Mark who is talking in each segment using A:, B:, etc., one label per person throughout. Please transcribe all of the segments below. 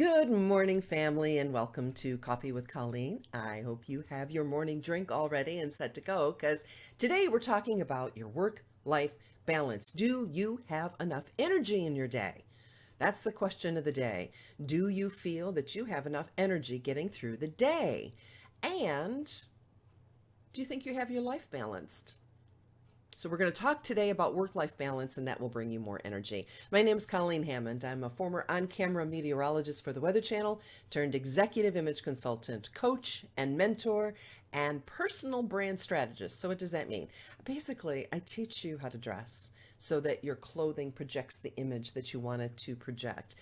A: Good morning, family, and welcome to Coffee with Colleen. I hope you have your morning drink already and set to go because today we're talking about your work-life balance. Do you have enough energy in your day? That's the question of the day. Do you feel that you have enough energy getting through the day? And do you think you have your life balanced? So we're going to talk today about work-life balance, and that will bring you more energy. My name is Colleen Hammond. I'm a former on-camera meteorologist for the Weather Channel, turned executive image consultant, coach and mentor, and personal brand strategist. So what does that mean? Basically, I teach you how to dress so that your clothing projects the image that you want it to project.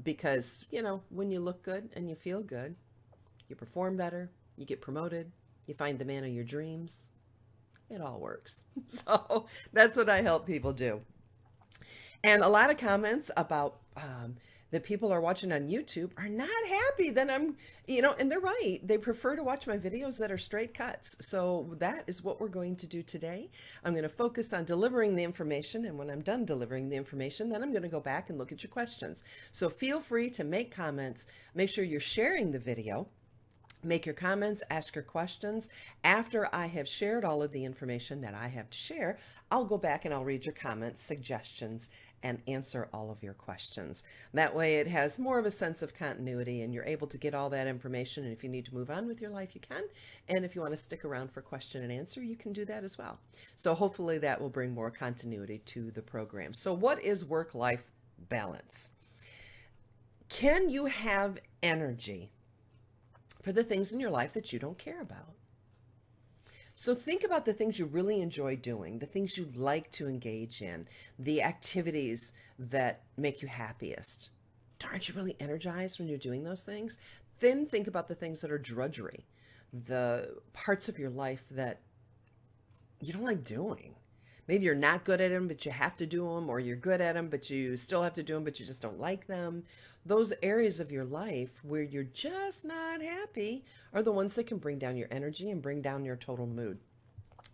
A: Because, when you look good and you feel good, you perform better, you get promoted, you find the man of your dreams. It all works. So that's what I help people do. And a lot of comments about that people are watching on YouTube are not happy that and they're right. They prefer to watch my videos that are straight cuts. So that is what we're going to do today. I'm going to focus on delivering the information. And when I'm done delivering the information, then I'm going to go back and look at your questions. So feel free to make comments. Make sure you're sharing the video. Make your comments, ask your questions. After I have shared all of the information that I have to share, I'll go back and I'll read your comments, suggestions, and answer all of your questions. That way it has more of a sense of continuity and you're able to get all that information. And if you need to move on with your life, you can. And if you want to stick around for question and answer, you can do that as well. So hopefully that will bring more continuity to the program. So what is work-life balance? Can you have energy for the things in your life that you don't care about? So think about the things you really enjoy doing, the things you like to engage in, the activities that make you happiest. Aren't you really energized when you're doing those things? Then think about the things that are drudgery, the parts of your life that you don't like doing. Maybe you're not good at them, but you have to do them, or you're good at them, but you still have to do them, but you just don't like them. Those areas of your life where you're just not happy are the ones that can bring down your energy and bring down your total mood.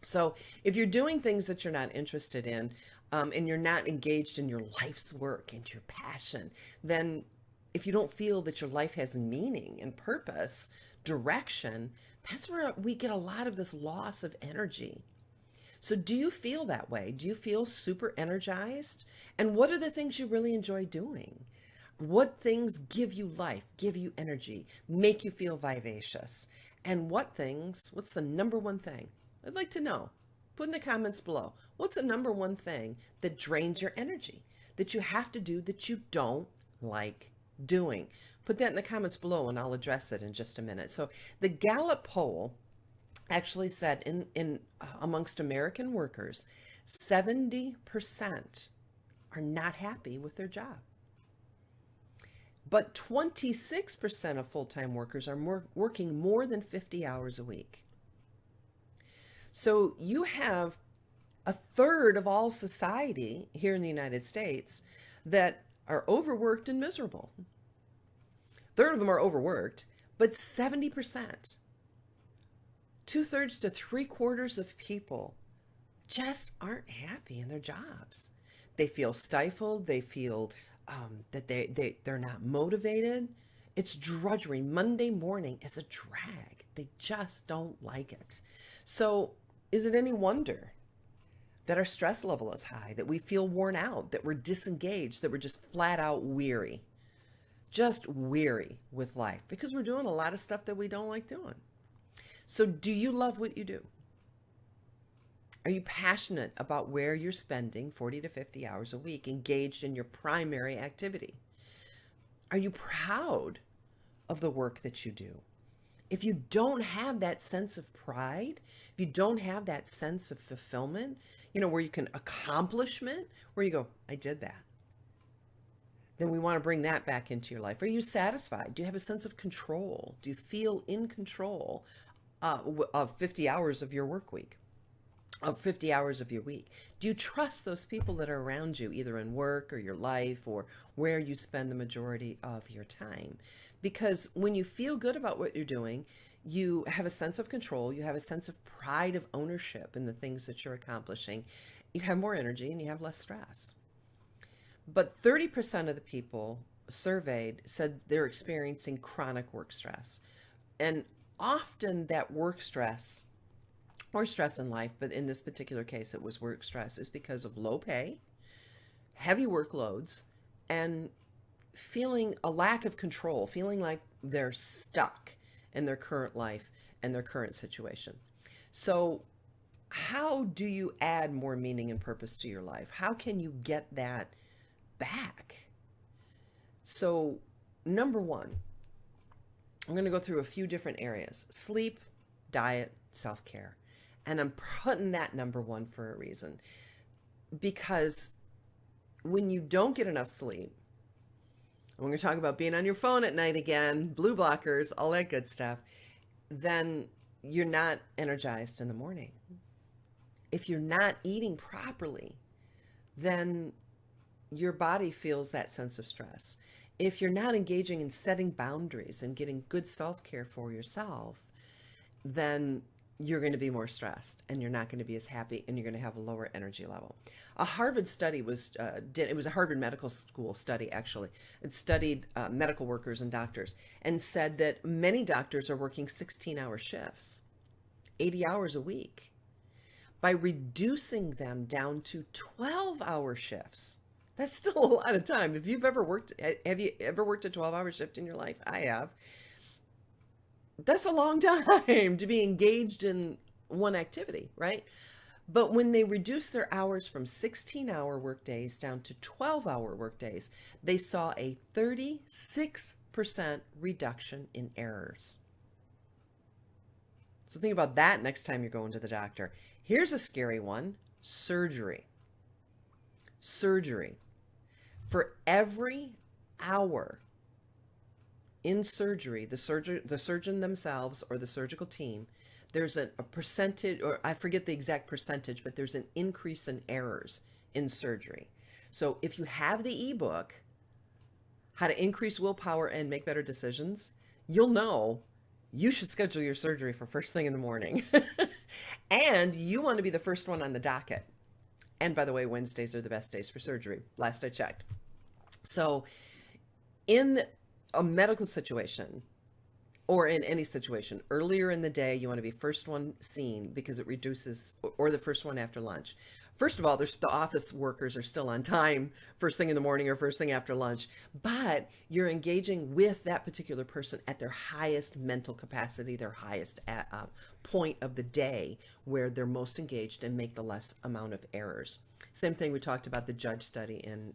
A: So if you're doing things that you're not interested in, and you're not engaged in your life's work and your passion, then if you don't feel that your life has meaning and purpose, direction, that's where we get a lot of this loss of energy. So do you feel that way? Do you feel super energized? And what are the things you really enjoy doing? What things give you life, give you energy, make you feel vivacious? And what's the number one thing? I'd like to know. Put in the comments below. What's the number one thing that drains your energy, that you have to do that you don't like doing? Put that in the comments below and I'll address it in just a minute. So the Gallop Poll actually said in amongst American workers, 70% are not happy with their job. But 26% of full-time workers are working more than 50 hours a week. So you have a third of all society here in the United States that are overworked and miserable. A third of them are overworked, but 70%. 2/3 to 3/4 of people just aren't happy in their jobs. They feel stifled. They feel that they're not motivated. It's drudgery. Monday morning is a drag. They just don't like it. So is it any wonder that our stress level is high, that we feel worn out, that we're disengaged, that we're just flat out weary, just weary with life because we're doing a lot of stuff that we don't like doing? So do you love what you do? Are you passionate about where you're spending 40 to 50 hours a week engaged in your primary activity? Are you proud of the work that you do? If you don't have that sense of pride, if you don't have that sense of fulfillment, where you can accomplishment, where you go, I did that, then we want to bring that back into your life. Are you satisfied? Do you have a sense of control? Do you feel in control of 50 hours of your work week, of 50 hours of your week? Do you trust those people that are around you, either in work or your life or where you spend the majority of your time? Because when you feel good about what you're doing, you have a sense of control, you have a sense of pride of ownership in the things that you're accomplishing, you have more energy and you have less stress. But 30% of the people surveyed said they're experiencing chronic work stress. And often that work stress or stress in life, but in this particular case, it was work stress, is because of low pay, heavy workloads, and feeling a lack of control, feeling like they're stuck in their current life and their current situation. So, how do you add more meaning and purpose to your life? How can you get that back? So, number one, I'm going to go through a few different areas: sleep, diet, self care. And I'm putting that number one for a reason. Because when you don't get enough sleep, and we're going to talk about being on your phone at night again, blue blockers, all that good stuff, then you're not energized in the morning. If you're not eating properly, then your body feels that sense of stress. If you're not engaging in setting boundaries and getting good self-care for yourself, then you're going to be more stressed and you're not going to be as happy and you're going to have a lower energy level. A Harvard study was, it was a Harvard Medical School study actually. It studied medical workers and doctors and said that many doctors are working 16-hour shifts, 80 hours a week. By reducing them down to 12-hour shifts, that's still a lot of time. If you've ever worked, have you ever worked a 12-hour shift in your life? I have. That's a long time to be engaged in one activity, right? But when they reduced their hours from 16-hour workdays down to 12-hour workdays, they saw a 36% reduction in errors. So think about that next time you're going to the doctor. Here's a scary one: surgery. Surgery. For every hour in surgery, the surgeon themselves or the surgical team, there's a percentage, or I forget the exact percentage, but there's an increase in errors in surgery. So if you have the ebook, How to Increase Willpower and Make Better Decisions, you'll know you should schedule your surgery for first thing in the morning. And you want to be the first one on the docket. And by the way, Wednesdays are the best days for surgery, last I checked. So in a medical situation or in any situation, earlier in the day, you want to be first one seen because it reduces, or the first one after lunch. First of all, the office workers are still on time first thing in the morning or first thing after lunch, but you're engaging with that particular person at their highest mental capacity, their highest point of the day where they're most engaged and make the less amount of errors. Same thing, we talked about the judge study in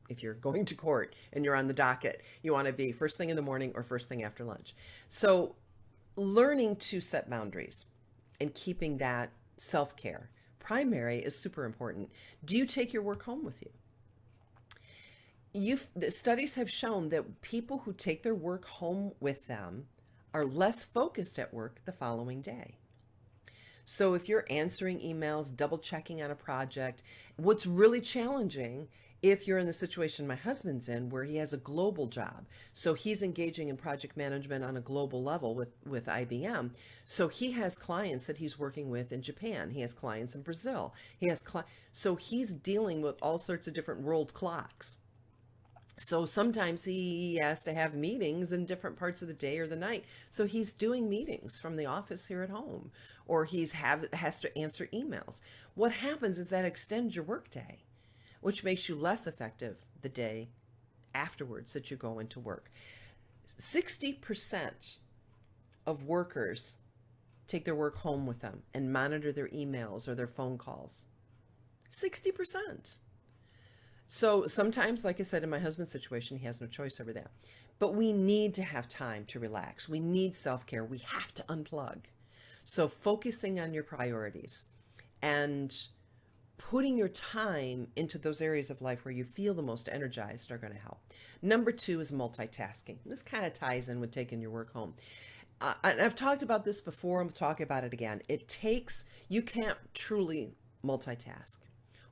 A: if you're going to court and you're on the docket, you want to be first thing in the morning or first thing after lunch. So learning to set boundaries and keeping that self-care primary is super important. Do you take your work home with you? The studies have shown that people who take their work home with them are less focused at work the following day. So if you're answering emails, double checking on a project, what's really challenging if you're in the situation my husband's in where he has a global job. So he's engaging in project management on a global level with IBM. So he has clients that he's working with in Japan. He has clients in Brazil. So he's dealing with all sorts of different world clocks. So sometimes he has to have meetings in different parts of the day or the night. So he's doing meetings from the office here at home, or has to answer emails. What happens is that extends your workday, which makes you less effective the day afterwards that you go into work. 60% of workers take their work home with them and monitor their emails or their phone calls. 60%. So sometimes, like I said, in my husband's situation, he has no choice over that. But we need to have time to relax. We need self-care. We have to unplug. So focusing on your priorities and putting your time into those areas of life where you feel the most energized are going to help. Number 2 is multitasking. This kind of ties in with taking your work home. And I've talked about this before. I'm talking about it again. You can't truly multitask.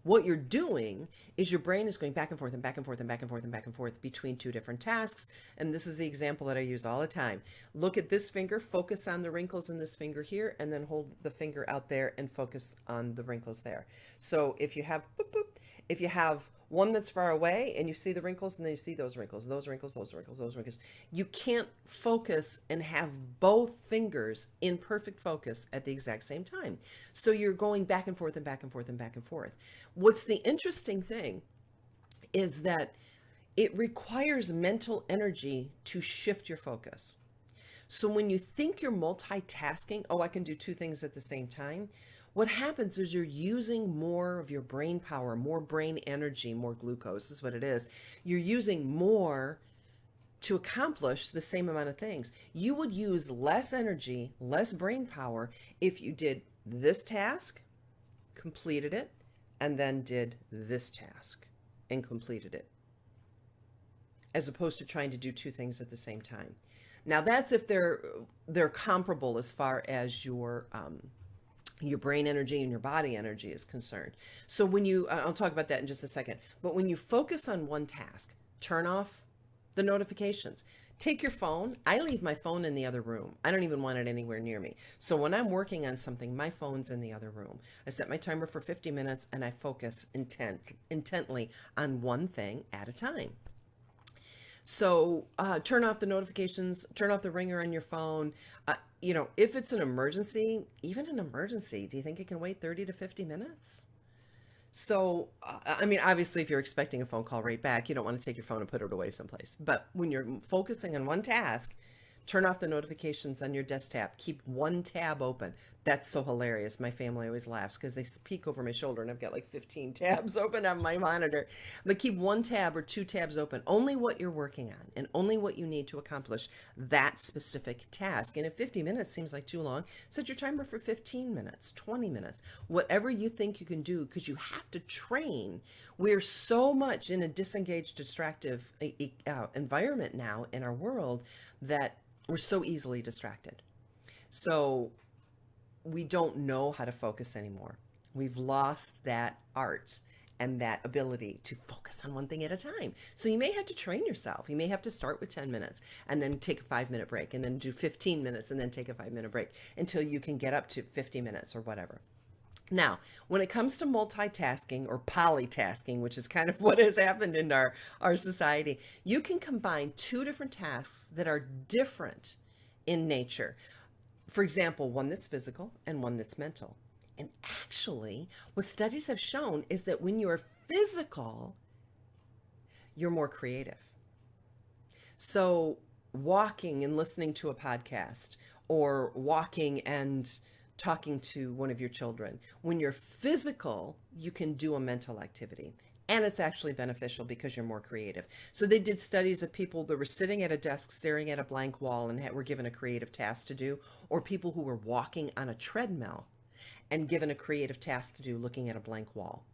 A: What you're doing is your brain is going back and forth and back and forth and back and forth and back and forth between two different tasks. And this is the example that I use all the time. Look at this finger, focus on the wrinkles in this finger here, and then hold the finger out there and focus on the wrinkles there. So if you have, boop, boop, if you have one that's far away and you see the wrinkles and then you see those wrinkles, those wrinkles, those wrinkles, those wrinkles, you can't focus and have both fingers in perfect focus at the exact same time. So you're going back and forth and back and forth and back and forth. What's the interesting thing is that it requires mental energy to shift your focus. So when you think you're multitasking, oh, I can do two things at the same time, what happens is you're using more of your brain power, more brain energy, more glucose is what it is. You're using more to accomplish the same amount of things. You would use less energy, less brain power if you did this task, completed it, and then did this task and completed it, as opposed to trying to do two things at the same time. Now that's if they're comparable as far as your brain energy and your body energy is concerned. So when you, I'll talk about that in just a second, but when you focus on one task, turn off the notifications. Take your phone. I leave my phone in the other room. I don't even want it anywhere near me. So when I'm working on something, my phone's in the other room. I set my timer for 50 minutes and I focus intently on one thing at a time. So turn off the notifications, turn off the ringer on your phone. If it's an emergency, even an emergency, do you think it can wait 30 to 50 minutes? So, obviously, if you're expecting a phone call right back, you don't want to take your phone and put it away someplace. But when you're focusing on one task, turn off the notifications on your desktop. Keep one tab open. That's so hilarious. My family always laughs because they peek over my shoulder and I've got like 15 tabs open on my monitor. But keep one tab or two tabs open. Only what you're working on and only what you need to accomplish that specific task. And if 50 minutes seems like too long, set your timer for 15 minutes, 20 minutes, whatever you think you can do, because you have to train. We're so much in a disengaged, distractive environment now in our world that we're so easily distracted. So we don't know how to focus anymore. We've lost that art and that ability to focus on one thing at a time. So you may have to train yourself. You may have to start with 10 minutes and then take a 5-minute break and then do 15 minutes and then take a 5-minute break until you can get up to 50 minutes or whatever. Now, when it comes to multitasking or polytasking, which is kind of what has happened in our society, you can combine two different tasks that are different in nature. For example, one that's physical and one that's mental. And actually, what studies have shown is that when you're physical, you're more creative. So walking and listening to a podcast, or walking and talking to one of your children. When you're physical, you can do a mental activity. And it's actually beneficial because you're more creative. So they did studies of people that were sitting at a desk staring at a blank wall and were given a creative task to do, or people who were walking on a treadmill and given a creative task to do looking at a blank wall.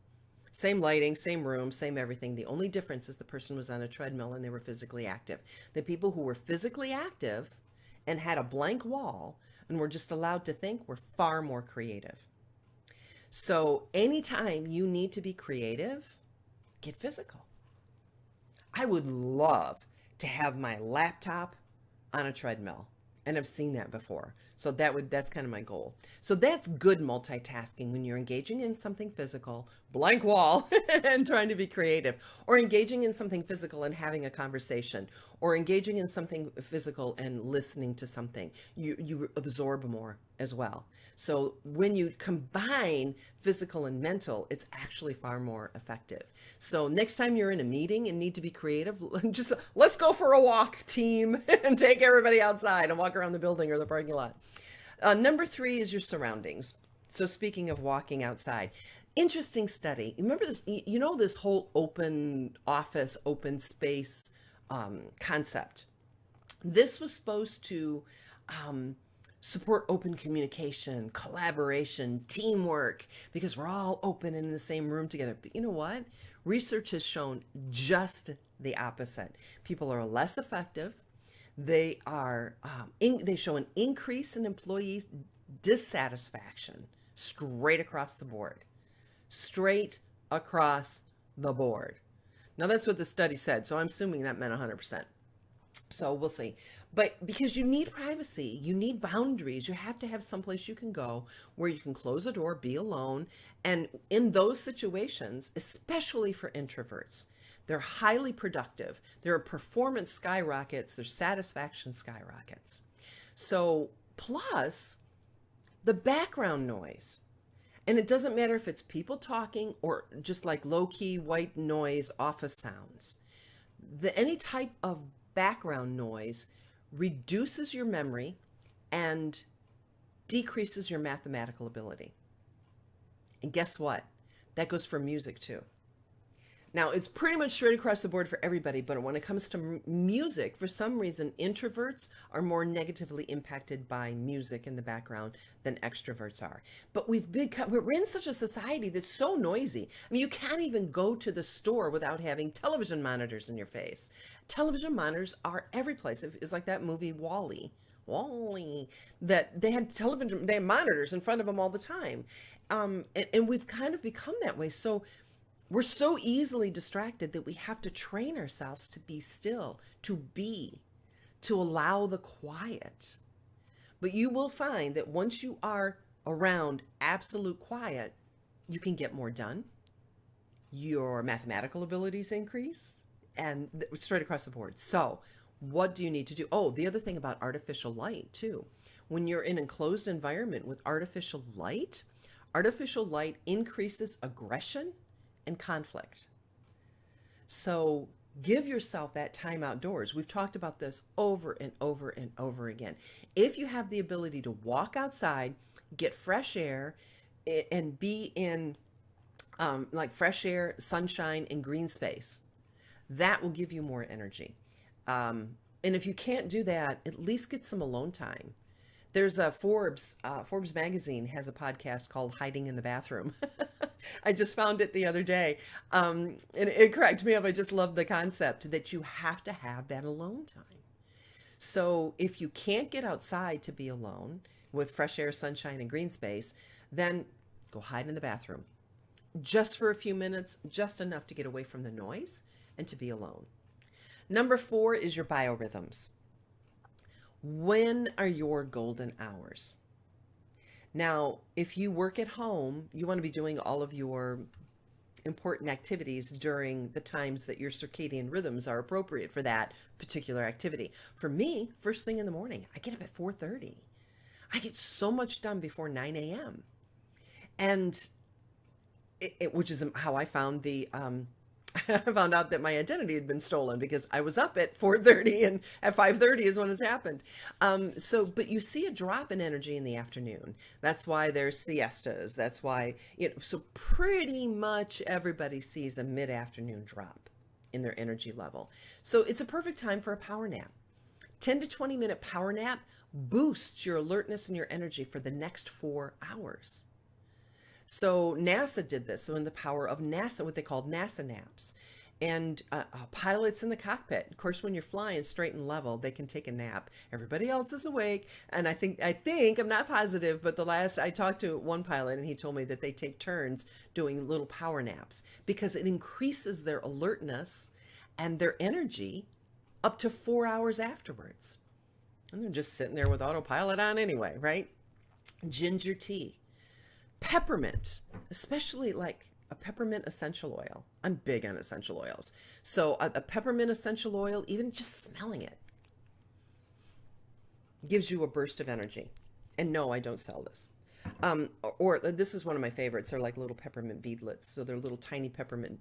A: Same lighting, same room, same everything. The only difference is the person was on a treadmill and they were physically active. The people who were physically active and had a blank wall and were just allowed to think were far more creative. So anytime you need to be creative, get physical. I would love to have my laptop on a treadmill, and I've seen that before. So that's kind of my goal. So that's good multitasking when you're engaging in something physical, blank wall, and trying to be creative, or engaging in something physical and having a conversation, or engaging in something physical and listening to something. You absorb more as well. So when you combine physical and mental, it's actually far more effective. So next time you're in a meeting and need to be creative, just let's go for a walk, team, and take everybody outside and walk around the building or the parking lot. Number 3 is your surroundings. So speaking of walking outside, interesting study. Remember this, this whole open office, open space concept. This was supposed to support open communication, collaboration, teamwork, because we're all open and in the same room together. But you know what? Research has shown just the opposite. People are less effective. They show an increase in employee dissatisfaction straight across the board. Straight across the board. Now that's what the study said, so I'm assuming that meant 100%. So we'll see. But because you need privacy, you need boundaries, you have to have someplace you can go where you can close a door, be alone. And in those situations, especially for introverts, they're highly productive. Their performance skyrockets, their satisfaction skyrockets. So, plus the background noise. And it doesn't matter if it's people talking or just like low key white noise, office sounds. Any type of background noise reduces your memory and decreases your mathematical ability. And guess what? That goes for music too. Now, it's pretty much straight across the board for everybody, but when it comes to music, for some reason, introverts are more negatively impacted by music in the background than extroverts are. But we're in such a society that's so noisy. I mean, you can't even go to the store without having television monitors in your face. Television monitors are every place. It's like that movie Wall-E, that they had monitors in front of them all the time. And we've kind of become that way. So we're so easily distracted that we have to train ourselves to be still, to allow the quiet. But you will find that once you are around absolute quiet, you can get more done. Your mathematical abilities increase, and straight across the board. So what do you need to do? Oh, the other thing about artificial light too. When you're in an enclosed environment with artificial light increases aggression and conflict. So give yourself that time outdoors. We've talked about this over and over and over again. If you have the ability to walk outside, get fresh air, and be in like fresh air, sunshine, and green space, that will give you more energy. And if you can't do that, at least get some alone time. There's a Forbes magazine has a podcast called Hiding in the Bathroom. I just found it the other day. And it cracked me up. I just love the concept that you have to have that alone time. So if you can't get outside to be alone with fresh air, sunshine, and green space, then go hide in the bathroom. Just for a few minutes, just enough to get away from the noise and to be alone. Number 4 is your biorhythms. When are your golden hours? Now, if you work at home, you want to be doing all of your important activities during the times that your circadian rhythms are appropriate for that particular activity. For me, first thing in the morning, I get up at 4:30. I get so much done before 9 a.m. And which is how I found I found out that my identity had been stolen, because I was up at 4:30 and at 5:30 is when it's happened. But you see a drop in energy in the afternoon. That's why there's siestas. That's why, so pretty much everybody sees a mid-afternoon drop in their energy level. So it's a perfect time for a power nap. 10 to 20 minute power nap boosts your alertness and your energy for the next 4 hours. So NASA did this. So in the power of NASA, what they called NASA naps, and pilots in the cockpit. Of course, when you're flying straight and level, they can take a nap. Everybody else is awake. And I think, I'm not positive, but I talked to one pilot and he told me that they take turns doing little power naps because it increases their alertness and their energy up to 4 hours afterwards. And they're just sitting there with autopilot on anyway, right? Ginger tea. Peppermint, especially like a peppermint essential oil. I'm big on essential oils. So a peppermint essential oil, even just smelling it, gives you a burst of energy. And no, I don't sell this. Or this is one of my favorites. They're like little peppermint beadlets. So they're little tiny peppermint.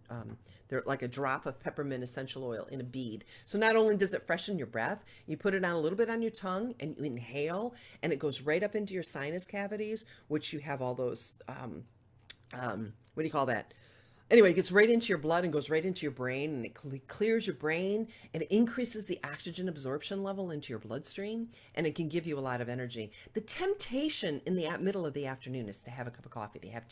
A: They're like a drop of peppermint essential oil in a bead. So not only does it freshen your breath, you put it on a little bit on your tongue and you inhale, and it goes right up into your sinus cavities, which you have all those, what do you call that? Anyway, it gets right into your blood and goes right into your brain, and it clears your brain, and it increases the oxygen absorption level into your bloodstream, and it can give you a lot of energy. The temptation in the middle of the afternoon is to have a cup of coffee, to have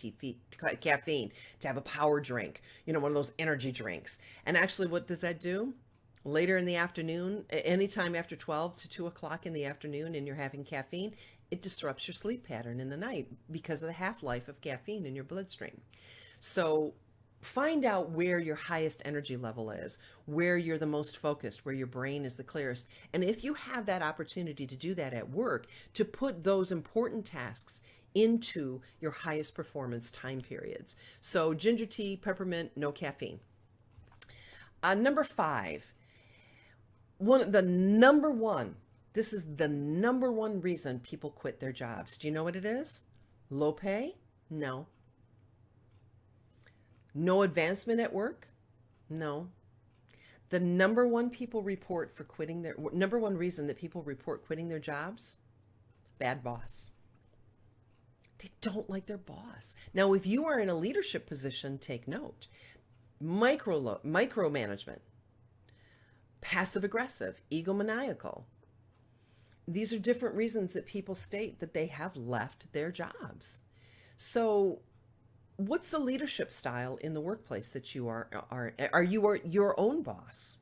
A: caffeine, to have a power drink, one of those energy drinks. And actually, what does that do? Later in the afternoon, anytime after 12 to 2 o'clock in the afternoon, and you're having caffeine, it disrupts your sleep pattern in the night because of the half-life of caffeine in your bloodstream. So find out where your highest energy level is, where you're the most focused, where your brain is the clearest. And if you have that opportunity to do that at work, to put those important tasks into your highest performance time periods. So ginger tea, peppermint, no caffeine. Number 5, this is the number one reason people quit their jobs. Do you know what it is? Low pay? No. No advancement at work? No. The number one reason that people report quitting their jobs? Bad boss. They don't like their boss. Now, if you are in a leadership position, take note. Micromanagement, passive aggressive, egomaniacal. These are different reasons that people state that they have left their jobs. So what's the leadership style in the workplace that you are you your own boss?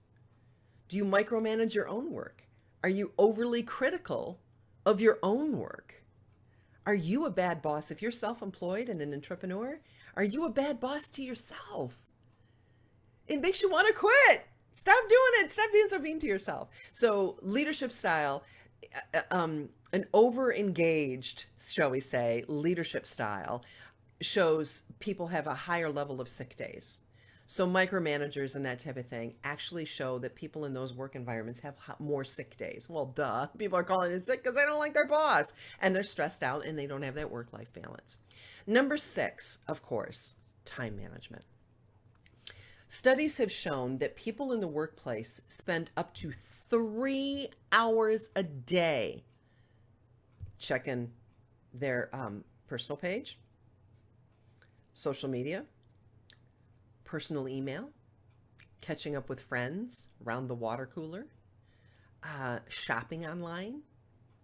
A: Do you micromanage your own work? Are you overly critical of your own work? Are you a bad boss? If you're self-employed and an entrepreneur, are you a bad boss to yourself? It makes you want to quit. Stop doing it. Stop being so mean to yourself. So leadership style, an over-engaged, shall we say, leadership style shows people have a higher level of sick days. So micromanagers and that type of thing actually show that people in those work environments have more sick days. Well, duh. People are calling it sick because they don't like their boss and they're stressed out and they don't have that work-life balance. Number 6, of course, time management. Studies have shown that people in the workplace spend up to 3 hours a day checking their personal page, social media, personal email, catching up with friends around the water cooler, shopping online,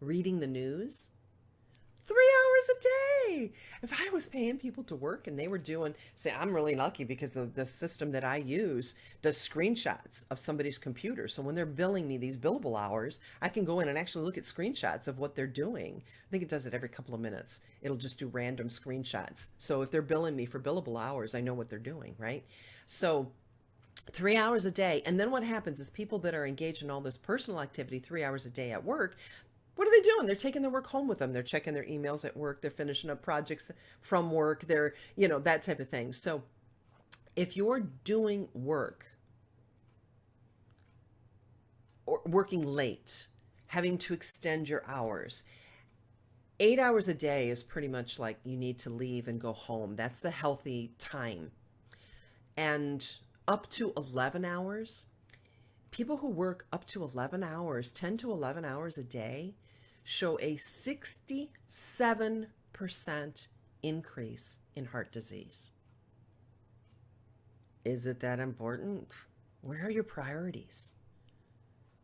A: reading the news. 3 hours a day. If I was paying people to work and they were doing, say, I'm really lucky because the system that I use does screenshots of somebody's computer. So when they're billing me these billable hours, I can go in and actually look at screenshots of what they're doing. I think it does it every couple of minutes. It'll just do random screenshots. So if they're billing me for billable hours, I know what they're doing, right? So 3 hours a day. And then what happens is people that are engaged in all this personal activity 3 hours a day at work, what are they doing? They're taking their work home with them. They're checking their emails at work. They're finishing up projects from work. They're, that type of thing. So if you're doing work or working late, having to extend your hours, 8 hours a day is pretty much like you need to leave and go home. That's the healthy time. And up to 11 hours, people who work up to 11 hours, 10 to 11 hours a day, show a 67% increase in heart disease. Is it that important? Where are your priorities?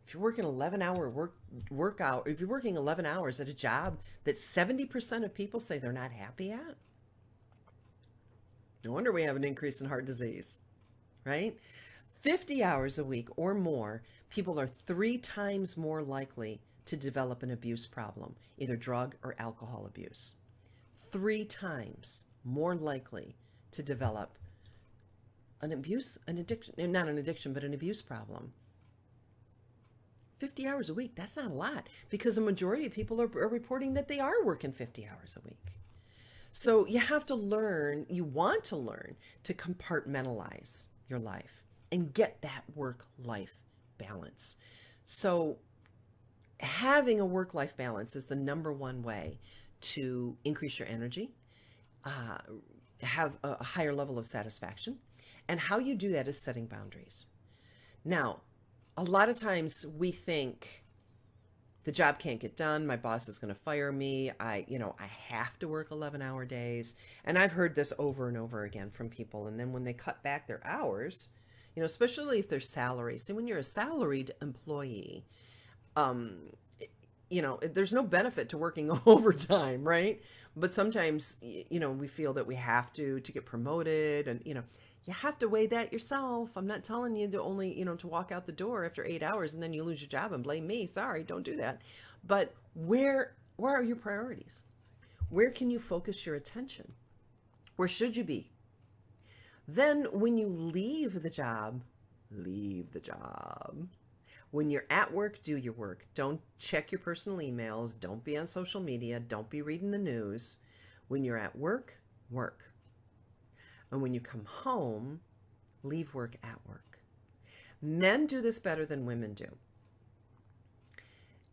A: If you're working 11-hour workout, if you're working 11 hours at a job that 70% of people say they're not happy at, no wonder we have an increase in heart disease, right? 50 hours a week or more, people are 3 times more likely to develop an abuse problem, either drug or alcohol abuse. 3 times more likely to develop an addiction, not an addiction, but an abuse problem. 50 hours a week, that's not a lot because a majority of people are reporting that they are working 50 hours a week. So you have to learn, you want to learn to compartmentalize your life and get that work-life balance. So having a work-life balance is the number one way to increase your energy, have a higher level of satisfaction. And how you do that is setting boundaries. Now, a lot of times we think the job can't get done. My boss is going to fire me. I have to work 11-hour days. And I've heard this over and over again from people. And then when they cut back their hours, especially if they're salary. So when you're a salaried employee, there's no benefit to working overtime, right? But sometimes, we feel that we have to get promoted and, you have to weigh that yourself. I'm not telling you to only, to walk out the door after 8 hours and then you lose your job and blame me. Sorry, don't do that. But where are your priorities? Where can you focus your attention? Where should you be? Then when you leave the job, leave the job. When you're at work, do your work. Don't check your personal emails. Don't be on social media. Don't be reading the news. When you're at work, work. And when you come home, leave work at work. Men do this better than women do.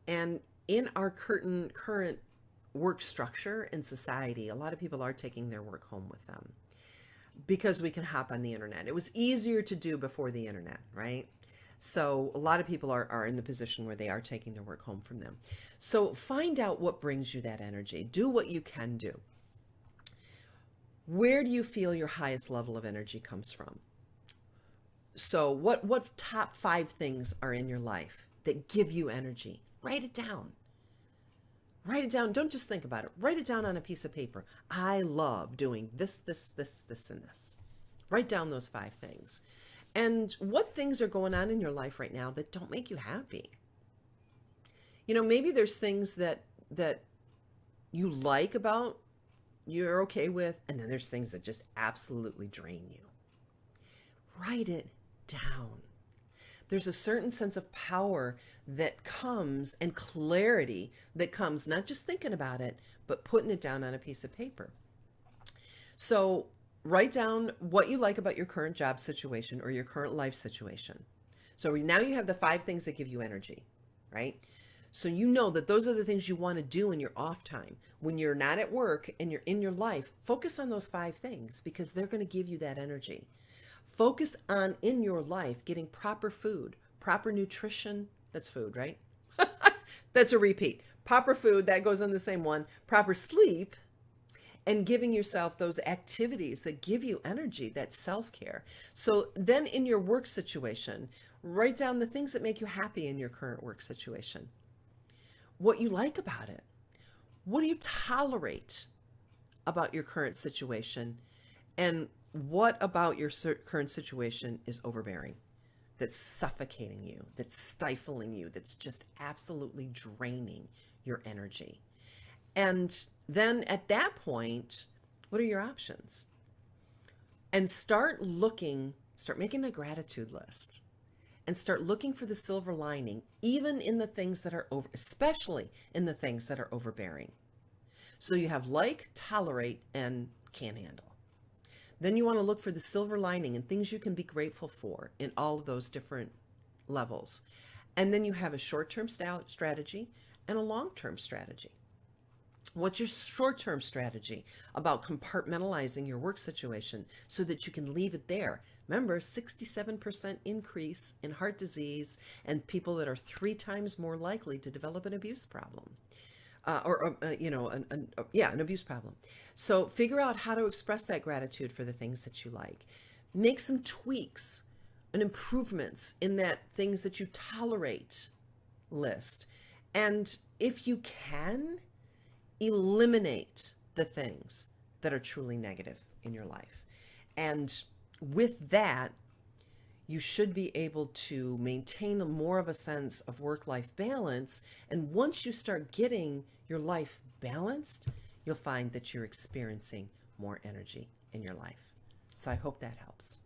A: And in our current work structure in society, a lot of people are taking their work home with them because we can hop on the internet. It was easier to do before the internet, right? So a lot of people are in the position where they are taking their work home from them. So find out what brings you that energy. Do what you can do. Where do you feel your highest level of energy comes from? So what top 5 things are in your life that give you energy? Write it down. Write it down. Don't just think about it. Write it down on a piece of paper. I love doing this, and this. Write down those 5 things. And what things are going on in your life right now that don't make you happy? You know, maybe there's things that you like about, you're okay with, and then there's things that just absolutely drain you. Write it down. There's a certain sense of power that comes, and clarity that comes, not just thinking about it, but putting it down on a piece of paper. So write down what you like about your current job situation or your current life situation. So now you have the 5 things that give you energy, right? So you know that those are the things you want to do in your off time. When you're not at work and you're in your life, focus on those 5 things because they're going to give you that energy. Focus on, in your life, getting proper food, proper nutrition. That's food, right? That's a repeat. Proper food, that goes on the same one. Proper sleep, and giving yourself those activities that give you energy, that self-care. So then in your work situation, write down the things that make you happy in your current work situation. What you like about it. What do you tolerate about your current situation? And what about your current situation is overbearing, that's suffocating you, that's stifling you, that's just absolutely draining your energy? And then at that point, what are your options? And start making a gratitude list and start looking for the silver lining, even in the things that are especially in the things that are overbearing. So you have like, tolerate, and can't handle. Then you want to look for the silver lining and things you can be grateful for in all of those different levels. And then you have a short-term strategy and a long-term strategy. What's your short-term strategy about compartmentalizing your work situation so that you can leave it there? Remember, 67% increase in heart disease and people that are 3 times more likely to develop an abuse problem. An abuse problem. So figure out how to express that gratitude for the things that you like. Make some tweaks and improvements in that things that you tolerate list. And if you can, eliminate the things that are truly negative in your life. And with that, you should be able to maintain more of a sense of work-life balance. And once you start getting your life balanced, you'll find that you're experiencing more energy in your life. So I hope that helps.